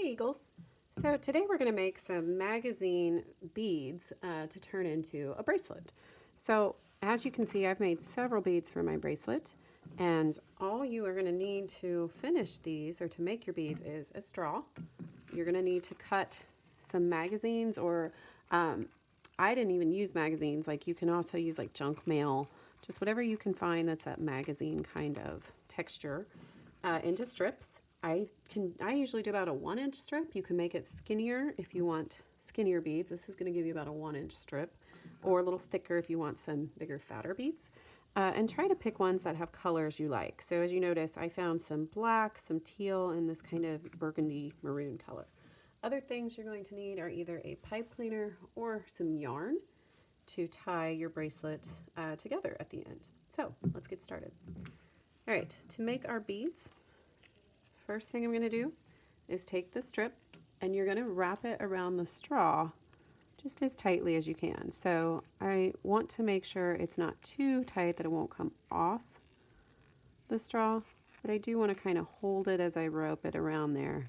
Hey Eagles! So today we're going to make some magazine beads to turn into a bracelet. So as you can see, I've made several beads for my bracelet, and all you are going to need to finish these or to make your beads is a straw. You're going to need to cut some magazines, or I didn't even use magazines. Like, you can also use like junk mail, just whatever you can find that's that magazine kind of texture, into strips. I usually do about a 1-inch strip. You can make it skinnier if you want skinnier beads. This is going to give you about a 1-inch strip, or a little thicker if you want some bigger, fatter beads. And try to pick ones that have colors you like. So as you notice, I found some black, some teal, and this kind of burgundy maroon color. Other things you're going to need are either a pipe cleaner or some yarn to tie your bracelet together at the end. So let's get started. All right, to make our beads, first thing I'm going to do is take the strip, and you're going to wrap it around the straw just as tightly as you can. So I want to make sure it's not too tight that it won't come off the straw, but I do want to kind of hold it as I rope it around there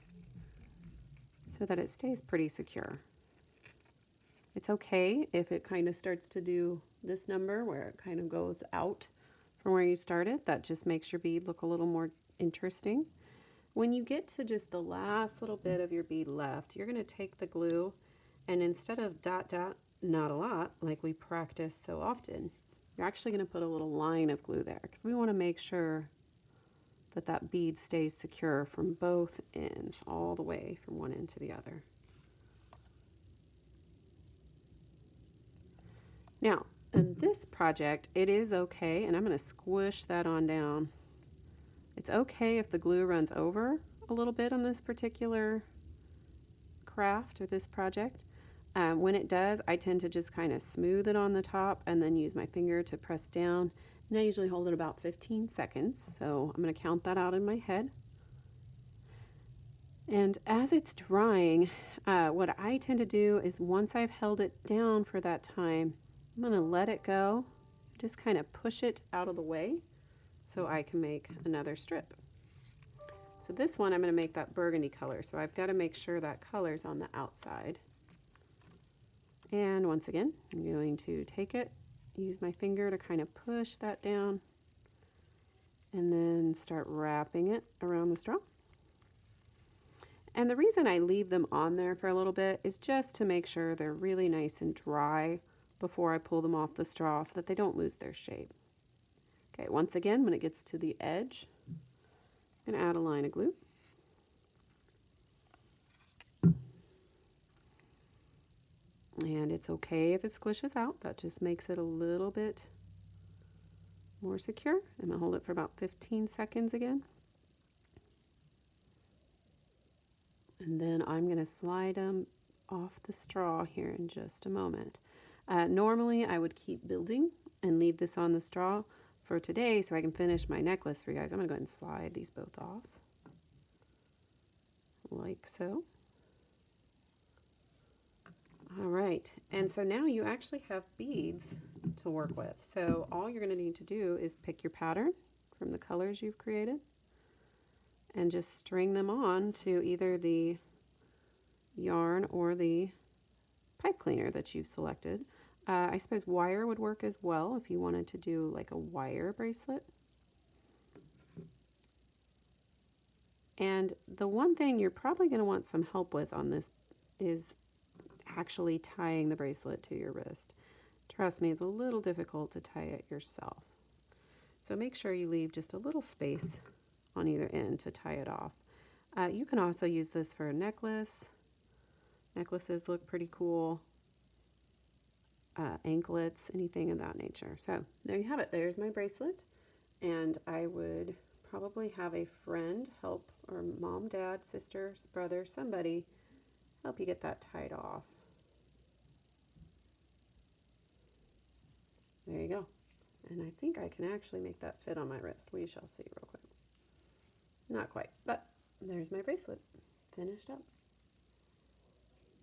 so that it stays pretty secure. It's okay if it kind of starts to do this number where it kind of goes out from where you started. That just makes your bead look a little more interesting. When you get to just the last little bit of your bead left, you're going to take the glue, and instead of dot dot, not a lot, like we practice so often, you're actually going to put a little line of glue there, because we want to make sure that that bead stays secure from both ends, all the way from one end to the other. Now, in this project, it is okay, and I'm going to squish that on down. It's okay if the glue runs over a little bit on this particular craft or this project. When it does, I tend to just kind of smooth it on the top and then use my finger to press down. And I usually hold it about 15 seconds. So I'm going to count that out in my head. And as it's drying, what I tend to do is, once I've held it down for that time, I'm going to let it go, just kind of push it out of the way so I can make another strip. So this one, I'm going to make that burgundy color. So I've got to make sure that color's on the outside. And once again, I'm going to take it, use my finger to kind of push that down, and then start wrapping it around the straw. And the reason I leave them on there for a little bit is just to make sure they're really nice and dry before I pull them off the straw, so that they don't lose their shape. Okay, once again, when it gets to the edge, I'm going to add a line of glue. And it's okay if it squishes out. That just makes it a little bit more secure. I'm going to hold it for about 15 seconds again. And then I'm going to slide them off the straw here in just a moment. Normally, I would keep building and leave this on the straw for today so I can finish my necklace for you guys. I'm going to go ahead and slide these both off, like so. All right, and so now you actually have beads to work with. So all you're going to need to do is pick your pattern from the colors you've created and just string them on to either the yarn or the pipe cleaner that you've selected. I suppose wire would work as well if you wanted to do like a wire bracelet. And the one thing you're probably going to want some help with on this is actually tying the bracelet to your wrist. Trust me, it's a little difficult to tie it yourself. So make sure you leave just a little space on either end to tie it off. You can also use this for a necklace. Necklaces look pretty cool. Anklets, anything of that nature. So there you have it. There's my bracelet. And I would probably have a friend help, or mom, dad, sister, brother, somebody help you get that tied off. There you go. And I think I can actually make that fit on my wrist. We shall see real quick. Not quite, but there's my bracelet finished up.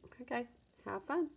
Okay guys, have fun.